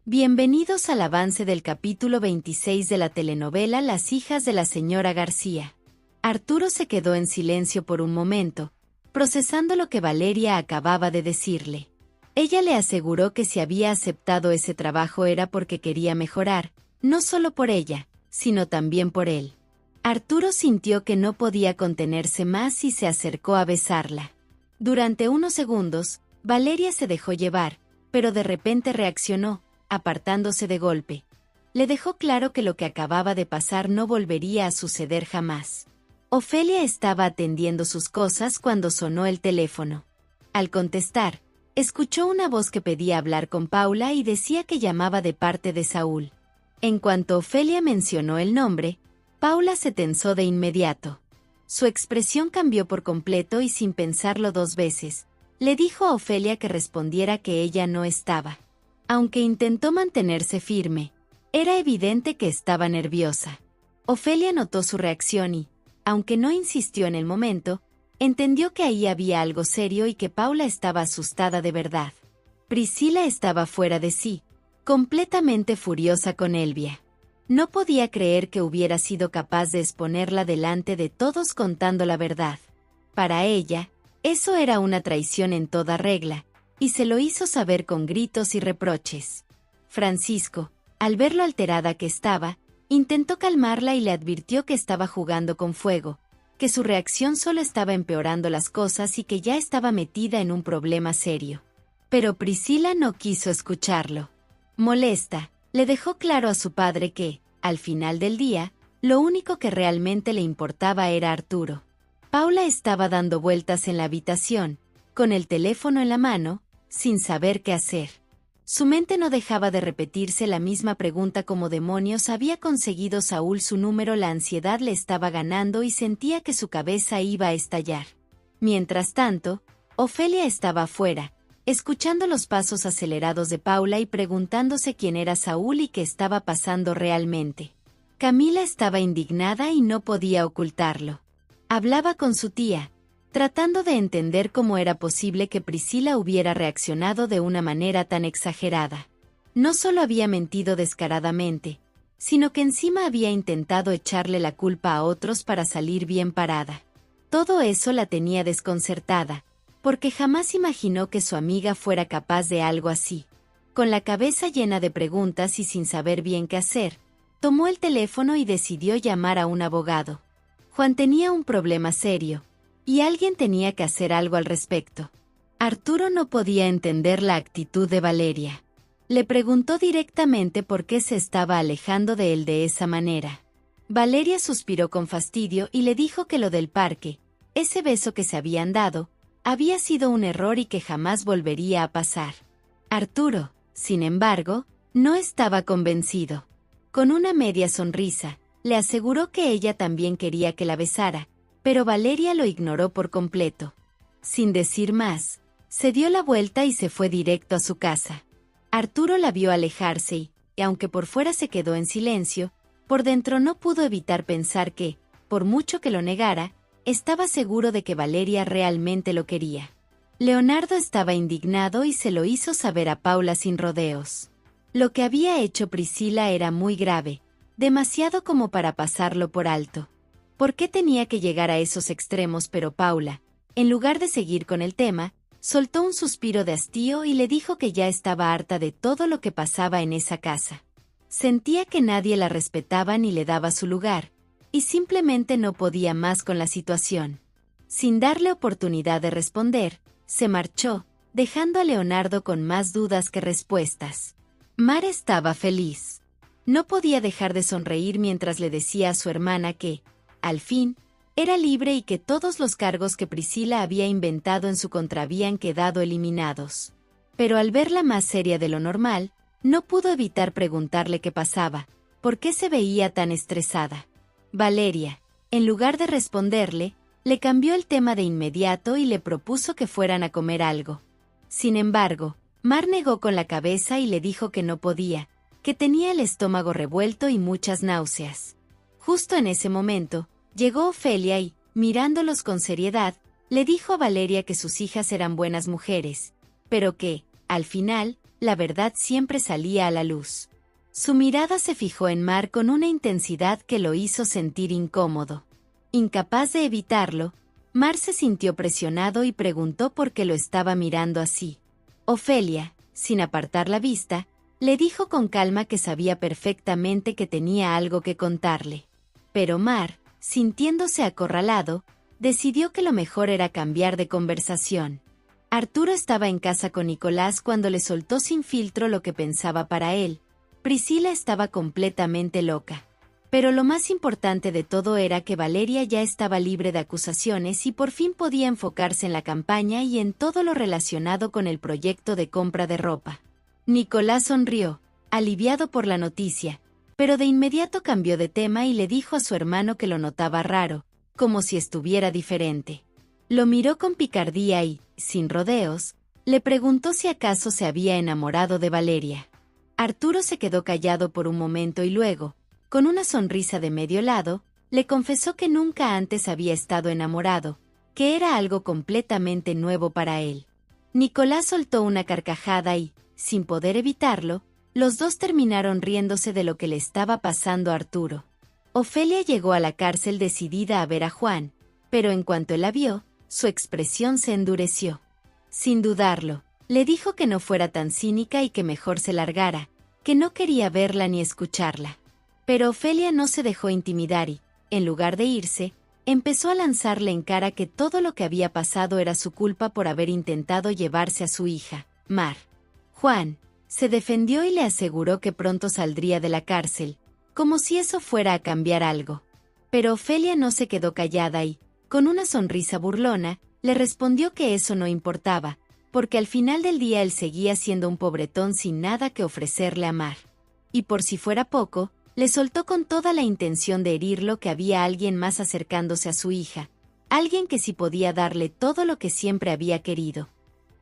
Bienvenidos al avance del capítulo 26 de la telenovela Las hijas de la señora García. Arturo se quedó en silencio por un momento, procesando lo que Valeria acababa de decirle. Ella le aseguró que si había aceptado ese trabajo era porque quería mejorar, no solo por ella, sino también por él. Arturo sintió que no podía contenerse más y se acercó a besarla. Durante unos segundos, Valeria se dejó llevar, pero de repente reaccionó, apartándose de golpe. Le dejó claro que lo que acababa de pasar no volvería a suceder jamás. Ofelia estaba atendiendo sus cosas cuando sonó el teléfono. Al contestar, escuchó una voz que pedía hablar con Paula y decía que llamaba de parte de Saúl. En cuanto Ofelia mencionó el nombre, Paula se tensó de inmediato. Su expresión cambió por completo y sin pensarlo dos veces, le dijo a Ofelia que respondiera que ella no estaba. Aunque intentó mantenerse firme, era evidente que estaba nerviosa. Ofelia notó su reacción y, aunque no insistió en el momento, entendió que ahí había algo serio y que Paula estaba asustada de verdad. Priscila estaba fuera de sí, completamente furiosa con Elvia. No podía creer que hubiera sido capaz de exponerla delante de todos contando la verdad. Para ella, eso era una traición en toda regla, y se lo hizo saber con gritos y reproches. Francisco, al ver lo alterada que estaba, intentó calmarla y le advirtió que estaba jugando con fuego, que su reacción solo estaba empeorando las cosas y que ya estaba metida en un problema serio. Pero Priscila no quiso escucharlo. Molesta, le dejó claro a su padre que, al final del día, lo único que realmente le importaba era Arturo. Paula estaba dando vueltas en la habitación, con el teléfono en la mano, sin saber qué hacer. Su mente no dejaba de repetirse la misma pregunta: ¿cómo demonios había conseguido Saúl su número? La ansiedad le estaba ganando y sentía que su cabeza iba a estallar. Mientras tanto, Ofelia estaba afuera, escuchando los pasos acelerados de Paula y preguntándose quién era Saúl y qué estaba pasando realmente. Camila estaba indignada y no podía ocultarlo. Hablaba con su tía, tratando de entender cómo era posible que Priscila hubiera reaccionado de una manera tan exagerada. No solo había mentido descaradamente, sino que encima había intentado echarle la culpa a otros para salir bien parada. Todo eso la tenía desconcertada, porque jamás imaginó que su amiga fuera capaz de algo así. Con la cabeza llena de preguntas y sin saber bien qué hacer, tomó el teléfono y decidió llamar a un abogado. Juan tenía un problema serio, y alguien tenía que hacer algo al respecto. Arturo no podía entender la actitud de Valeria. Le preguntó directamente por qué se estaba alejando de él de esa manera. Valeria suspiró con fastidio y le dijo que lo del parque, ese beso que se habían dado, había sido un error y que jamás volvería a pasar. Arturo, sin embargo, no estaba convencido. Con una media sonrisa, le aseguró que ella también quería que la besara, pero Valeria lo ignoró por completo. Sin decir más, se dio la vuelta y se fue directo a su casa. Arturo la vio alejarse y, aunque por fuera se quedó en silencio, por dentro no pudo evitar pensar que, por mucho que lo negara, estaba seguro de que Valeria realmente lo quería. Leonardo estaba indignado y se lo hizo saber a Paula sin rodeos. Lo que había hecho Priscila era muy grave, demasiado como para pasarlo por alto. ¿Por qué tenía que llegar a esos extremos? Pero Paula, en lugar de seguir con el tema, soltó un suspiro de hastío y le dijo que ya estaba harta de todo lo que pasaba en esa casa. Sentía que nadie la respetaba ni le daba su lugar, y simplemente no podía más con la situación. Sin darle oportunidad de responder, se marchó, dejando a Leonardo con más dudas que respuestas. Mar estaba feliz. No podía dejar de sonreír mientras le decía a su hermana que, al fin, era libre y que todos los cargos que Priscila había inventado en su contra habían quedado eliminados. Pero al verla más seria de lo normal, no pudo evitar preguntarle qué pasaba, por qué se veía tan estresada. Valeria, en lugar de responderle, le cambió el tema de inmediato y le propuso que fueran a comer algo. Sin embargo, Mar negó con la cabeza y le dijo que no podía, que tenía el estómago revuelto y muchas náuseas. Justo en ese momento, llegó Ofelia y, mirándolos con seriedad, le dijo a Valeria que sus hijas eran buenas mujeres, pero que, al final, la verdad siempre salía a la luz. Su mirada se fijó en Mar con una intensidad que lo hizo sentir incómodo. Incapaz de evitarlo, Mar se sintió presionado y preguntó por qué lo estaba mirando así. Ofelia, sin apartar la vista, le dijo con calma que sabía perfectamente que tenía algo que contarle. Pero Mar, sintiéndose acorralado, decidió que lo mejor era cambiar de conversación. Arturo estaba en casa con Nicolás cuando le soltó sin filtro lo que pensaba para él. Priscila estaba completamente loca. Pero lo más importante de todo era que Valeria ya estaba libre de acusaciones y por fin podía enfocarse en la campaña y en todo lo relacionado con el proyecto de compra de ropa. Nicolás sonrió, aliviado por la noticia, pero de inmediato cambió de tema y le dijo a su hermano que lo notaba raro, como si estuviera diferente. Lo miró con picardía y, sin rodeos, le preguntó si acaso se había enamorado de Valeria. Arturo se quedó callado por un momento y luego, con una sonrisa de medio lado, le confesó que nunca antes había estado enamorado, que era algo completamente nuevo para él. Nicolás soltó una carcajada y, sin poder evitarlo, los dos terminaron riéndose de lo que le estaba pasando a Arturo. Ofelia llegó a la cárcel decidida a ver a Juan, pero en cuanto él la vio, su expresión se endureció. Sin dudarlo, le dijo que no fuera tan cínica y que mejor se largara, que no quería verla ni escucharla. Pero Ofelia no se dejó intimidar y, en lugar de irse, empezó a lanzarle en cara que todo lo que había pasado era su culpa por haber intentado llevarse a su hija, Mar. Juan se defendió y le aseguró que pronto saldría de la cárcel, como si eso fuera a cambiar algo. Pero Ofelia no se quedó callada y, con una sonrisa burlona, le respondió que eso no importaba, porque al final del día él seguía siendo un pobretón sin nada que ofrecerle a Mar. Y por si fuera poco, le soltó con toda la intención de herirlo que había alguien más acercándose a su hija, alguien que sí podía darle todo lo que siempre había querido.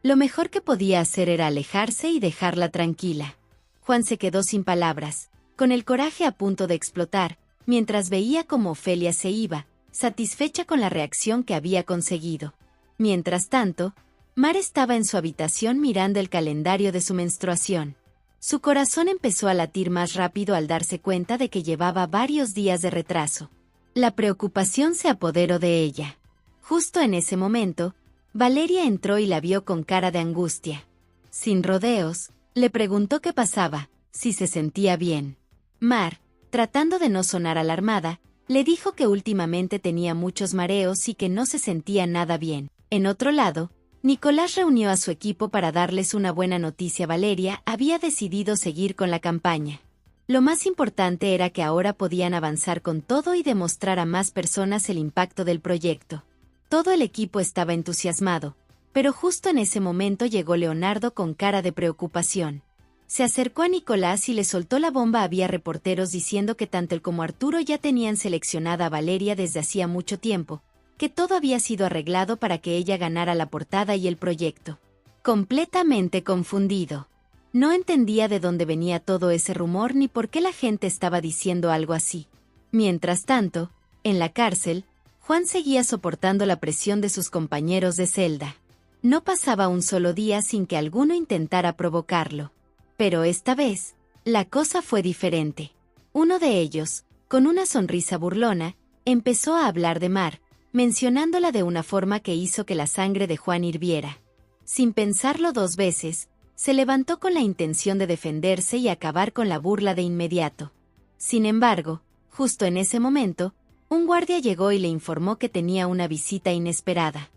Lo mejor que podía hacer era alejarse y dejarla tranquila. Juan se quedó sin palabras, con el coraje a punto de explotar, mientras veía cómo Ofelia se iba, satisfecha con la reacción que había conseguido. Mientras tanto, Mar estaba en su habitación mirando el calendario de su menstruación. Su corazón empezó a latir más rápido al darse cuenta de que llevaba varios días de retraso. La preocupación se apoderó de ella. Justo en ese momento, Valeria entró y la vio con cara de angustia. Sin rodeos, le preguntó qué pasaba, si se sentía bien. Mar, tratando de no sonar alarmada, le dijo que últimamente tenía muchos mareos y que no se sentía nada bien. En otro lado, Nicolás reunió a su equipo para darles una buena noticia. Valeria había decidido seguir con la campaña. Lo más importante era que ahora podían avanzar con todo y demostrar a más personas el impacto del proyecto. Todo el equipo estaba entusiasmado, pero justo en ese momento llegó Leonardo con cara de preocupación. Se acercó a Nicolás y le soltó la bomba. Había reporteros diciendo que tanto él como Arturo ya tenían seleccionada a Valeria desde hacía mucho tiempo, que todo había sido arreglado para que ella ganara la portada y el proyecto. Completamente confundido. No entendía de dónde venía todo ese rumor ni por qué la gente estaba diciendo algo así. Mientras tanto, en la cárcel, Juan seguía soportando la presión de sus compañeros de celda. No pasaba un solo día sin que alguno intentara provocarlo. Pero esta vez, la cosa fue diferente. Uno de ellos, con una sonrisa burlona, empezó a hablar de Mar, mencionándola de una forma que hizo que la sangre de Juan hirviera. Sin pensarlo dos veces, se levantó con la intención de defenderse y acabar con la burla de inmediato. Sin embargo, justo en ese momento, un guardia llegó y le informó que tenía una visita inesperada.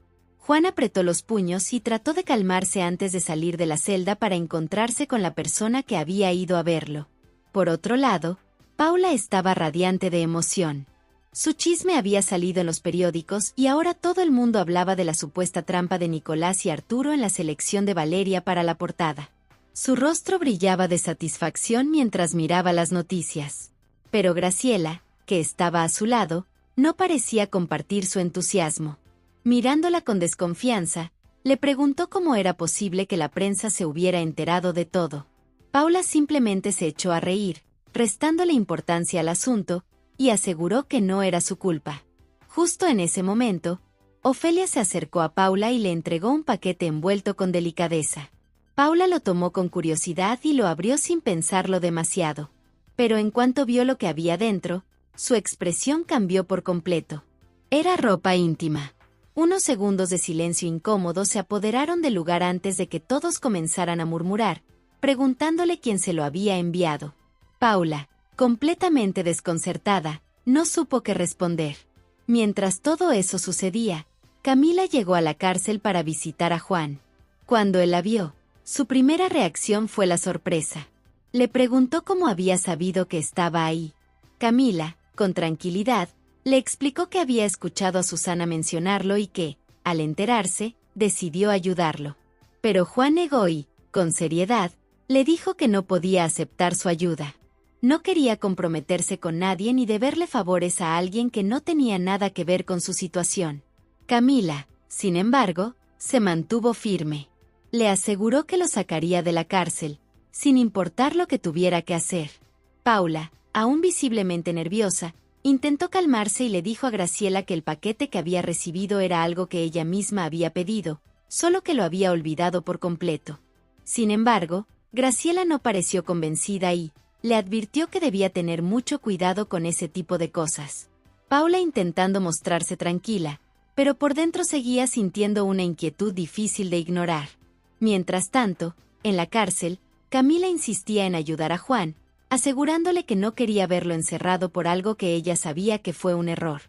Juan apretó los puños y trató de calmarse antes de salir de la celda para encontrarse con la persona que había ido a verlo. Por otro lado, Paula estaba radiante de emoción. Su chisme había salido en los periódicos y ahora todo el mundo hablaba de la supuesta trampa de Nicolás y Arturo en la selección de Valeria para la portada. Su rostro brillaba de satisfacción mientras miraba las noticias. Pero Graciela, que estaba a su lado, no parecía compartir su entusiasmo. Mirándola con desconfianza, le preguntó cómo era posible que la prensa se hubiera enterado de todo. Paula simplemente se echó a reír, restándole importancia al asunto, y aseguró que no era su culpa. Justo en ese momento, Ofelia se acercó a Paula y le entregó un paquete envuelto con delicadeza. Paula lo tomó con curiosidad y lo abrió sin pensarlo demasiado. Pero en cuanto vio lo que había dentro, su expresión cambió por completo. Era ropa íntima. Unos segundos de silencio incómodo se apoderaron del lugar antes de que todos comenzaran a murmurar, preguntándole quién se lo había enviado. Paula, completamente desconcertada, no supo qué responder. Mientras todo eso sucedía, Camila llegó a la cárcel para visitar a Juan. Cuando él la vio, su primera reacción fue la sorpresa. Le preguntó cómo había sabido que estaba ahí. Camila, con tranquilidad, le explicó que había escuchado a Susana mencionarlo y que, al enterarse, decidió ayudarlo. Pero Juan negó y, con seriedad, le dijo que no podía aceptar su ayuda. No quería comprometerse con nadie ni deberle favores a alguien que no tenía nada que ver con su situación. Camila, sin embargo, se mantuvo firme. Le aseguró que lo sacaría de la cárcel, sin importar lo que tuviera que hacer. Paula, aún visiblemente nerviosa, intentó calmarse y le dijo a Graciela que el paquete que había recibido era algo que ella misma había pedido, solo que lo había olvidado por completo. Sin embargo, Graciela no pareció convencida y le advirtió que debía tener mucho cuidado con ese tipo de cosas. Paula intentando mostrarse tranquila, pero por dentro seguía sintiendo una inquietud difícil de ignorar. Mientras tanto, en la cárcel, Camila insistía en ayudar a Juan, asegurándole que no quería verlo encerrado por algo que ella sabía que fue un error.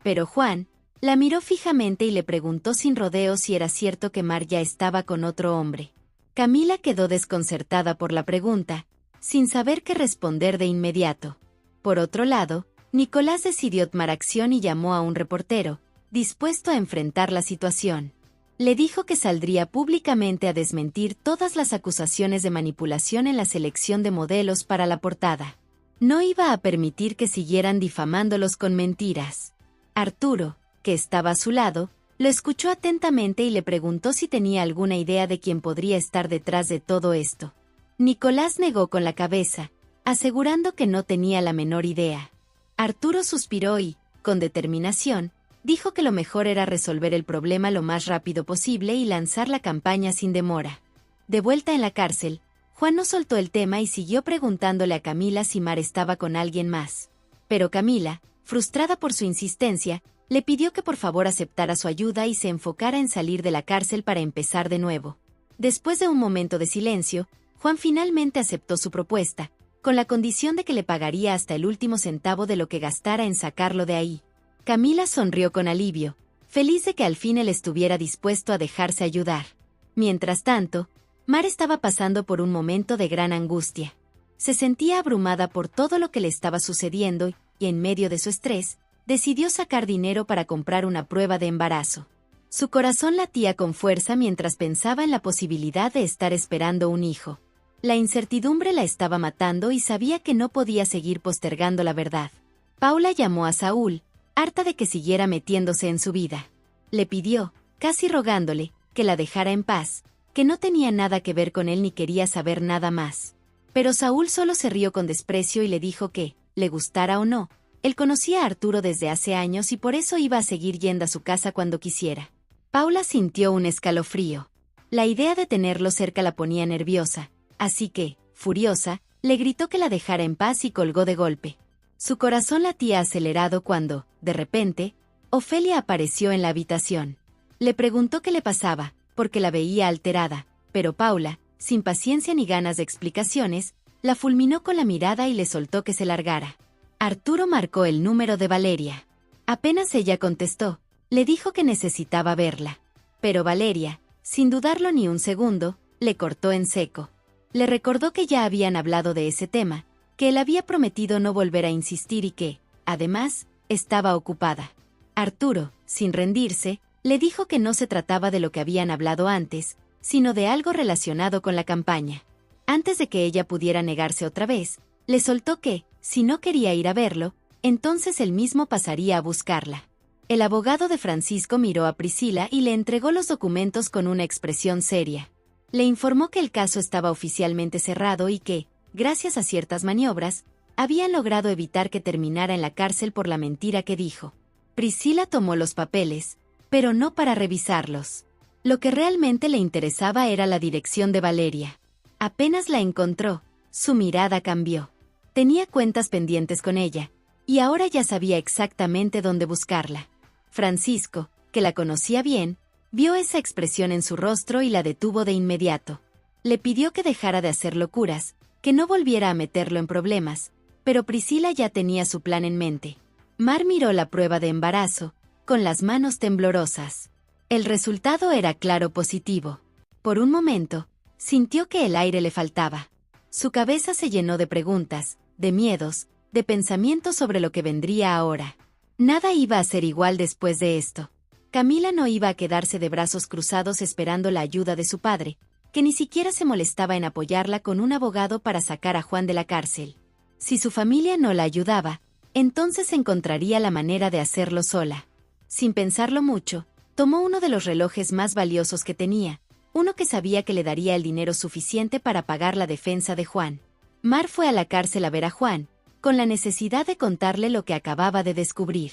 Pero Juan la miró fijamente y le preguntó sin rodeos si era cierto que Mar ya estaba con otro hombre. Camila quedó desconcertada por la pregunta, sin saber qué responder de inmediato. Por otro lado, Nicolás decidió tomar acción y llamó a un reportero, dispuesto a enfrentar la situación. Le dijo que saldría públicamente a desmentir todas las acusaciones de manipulación en la selección de modelos para la portada. No iba a permitir que siguieran difamándolos con mentiras. Arturo, que estaba a su lado, lo escuchó atentamente y le preguntó si tenía alguna idea de quién podría estar detrás de todo esto. Nicolás negó con la cabeza, asegurando que no tenía la menor idea. Arturo suspiró y, con determinación, dijo que lo mejor era resolver el problema lo más rápido posible y lanzar la campaña sin demora. De vuelta en la cárcel, Juan no soltó el tema y siguió preguntándole a Camila si Mar estaba con alguien más. Pero Camila, frustrada por su insistencia, le pidió que por favor aceptara su ayuda y se enfocara en salir de la cárcel para empezar de nuevo. Después de un momento de silencio, Juan finalmente aceptó su propuesta, con la condición de que le pagaría hasta el último centavo de lo que gastara en sacarlo de ahí. Camila sonrió con alivio, feliz de que al fin él estuviera dispuesto a dejarse ayudar. Mientras tanto, Mar estaba pasando por un momento de gran angustia. Se sentía abrumada por todo lo que le estaba sucediendo y, en medio de su estrés, decidió sacar dinero para comprar una prueba de embarazo. Su corazón latía con fuerza mientras pensaba en la posibilidad de estar esperando un hijo. La incertidumbre la estaba matando y sabía que no podía seguir postergando la verdad. Paula llamó a Saúl, harta de que siguiera metiéndose en su vida. Le pidió, casi rogándole, que la dejara en paz, que no tenía nada que ver con él ni quería saber nada más. Pero Saúl solo se rió con desprecio y le dijo que, le gustara o no, él conocía a Arturo desde hace años y por eso iba a seguir yendo a su casa cuando quisiera. Paula sintió un escalofrío. La idea de tenerlo cerca la ponía nerviosa, así que, furiosa, le gritó que la dejara en paz y colgó de golpe. Su corazón latía acelerado cuando, de repente, Ofelia apareció en la habitación. Le preguntó qué le pasaba, porque la veía alterada, pero Paula, sin paciencia ni ganas de explicaciones, la fulminó con la mirada y le soltó que se largara. Arturo marcó el número de Valeria. Apenas ella contestó, le dijo que necesitaba verla. Pero Valeria, sin dudarlo ni un segundo, le cortó en seco. Le recordó que ya habían hablado de ese tema, que él había prometido no volver a insistir y que, además, estaba ocupada. Arturo, sin rendirse, le dijo que no se trataba de lo que habían hablado antes, sino de algo relacionado con la campaña. Antes de que ella pudiera negarse otra vez, le soltó que, si no quería ir a verlo, entonces él mismo pasaría a buscarla. El abogado de Francisco miró a Priscila y le entregó los documentos con una expresión seria. Le informó que el caso estaba oficialmente cerrado y que, gracias a ciertas maniobras, habían logrado evitar que terminara en la cárcel por la mentira que dijo. Priscila tomó los papeles, pero no para revisarlos. Lo que realmente le interesaba era la dirección de Valeria. Apenas la encontró, su mirada cambió. Tenía cuentas pendientes con ella, y ahora ya sabía exactamente dónde buscarla. Francisco, que la conocía bien, vio esa expresión en su rostro y la detuvo de inmediato. Le pidió que dejara de hacer locuras, que no volviera a meterlo en problemas, pero Priscila ya tenía su plan en mente. Mar miró la prueba de embarazo, con las manos temblorosas. El resultado era claro positivo. Por un momento, sintió que el aire le faltaba. Su cabeza se llenó de preguntas, de miedos, de pensamientos sobre lo que vendría ahora. Nada iba a ser igual después de esto. Camila no iba a quedarse de brazos cruzados esperando la ayuda de su padre, que ni siquiera se molestaba en apoyarla con un abogado para sacar a Juan de la cárcel. Si su familia no la ayudaba, entonces encontraría la manera de hacerlo sola. Sin pensarlo mucho, tomó uno de los relojes más valiosos que tenía, uno que sabía que le daría el dinero suficiente para pagar la defensa de Juan. Mar fue a la cárcel a ver a Juan, con la necesidad de contarle lo que acababa de descubrir.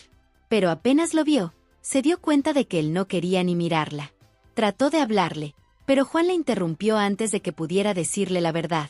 Pero apenas lo vio, se dio cuenta de que él no quería ni mirarla. Trató de hablarle, pero Juan le interrumpió antes de que pudiera decirle la verdad.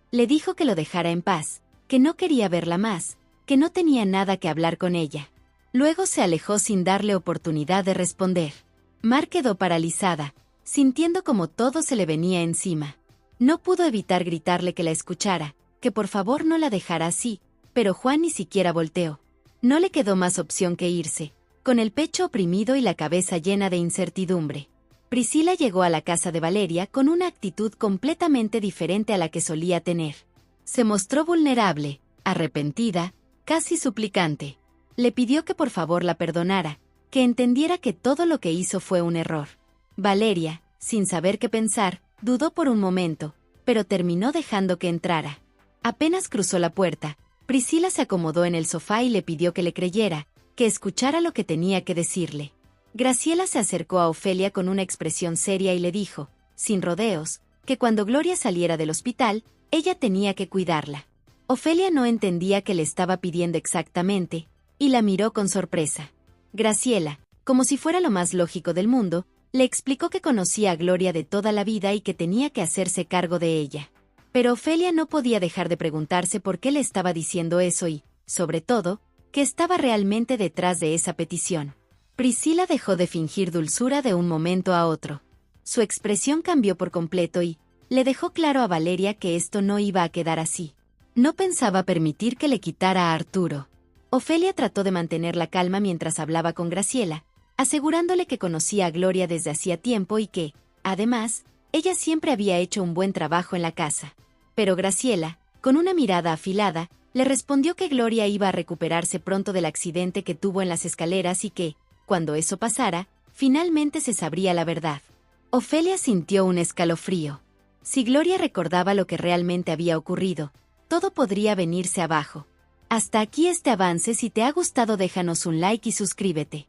Le dijo que lo dejara en paz, que no quería verla más, que no tenía nada que hablar con ella. Luego se alejó sin darle oportunidad de responder. Mar quedó paralizada, sintiendo como todo se le venía encima. No pudo evitar gritarle que la escuchara, que por favor no la dejara así, pero Juan ni siquiera volteó. No le quedó más opción que irse, con el pecho oprimido y la cabeza llena de incertidumbre. Priscila llegó a la casa de Valeria con una actitud completamente diferente a la que solía tener. Se mostró vulnerable, arrepentida, casi suplicante. Le pidió que por favor la perdonara, que entendiera que todo lo que hizo fue un error. Valeria, sin saber qué pensar, dudó por un momento, pero terminó dejando que entrara. Apenas cruzó la puerta, Priscila se acomodó en el sofá y le pidió que le creyera, que escuchara lo que tenía que decirle. Graciela se acercó a Ofelia con una expresión seria y le dijo, sin rodeos, que cuando Gloria saliera del hospital, ella tenía que cuidarla. Ofelia no entendía qué le estaba pidiendo exactamente, y la miró con sorpresa. Graciela, como si fuera lo más lógico del mundo, le explicó que conocía a Gloria de toda la vida y que tenía que hacerse cargo de ella. Pero Ofelia no podía dejar de preguntarse por qué le estaba diciendo eso y, sobre todo, qué estaba realmente detrás de esa petición. Priscila dejó de fingir dulzura de un momento a otro. Su expresión cambió por completo y le dejó claro a Valeria que esto no iba a quedar así. No pensaba permitir que le quitara a Arturo. Ofelia trató de mantener la calma mientras hablaba con Graciela, asegurándole que conocía a Gloria desde hacía tiempo y que, además, ella siempre había hecho un buen trabajo en la casa. Pero Graciela, con una mirada afilada, le respondió que Gloria iba a recuperarse pronto del accidente que tuvo en las escaleras y que, cuando eso pasara, finalmente se sabría la verdad. Ofelia sintió un escalofrío. Si Gloria recordaba lo que realmente había ocurrido, todo podría venirse abajo. Hasta aquí este avance. Si te ha gustado déjanos un like y suscríbete.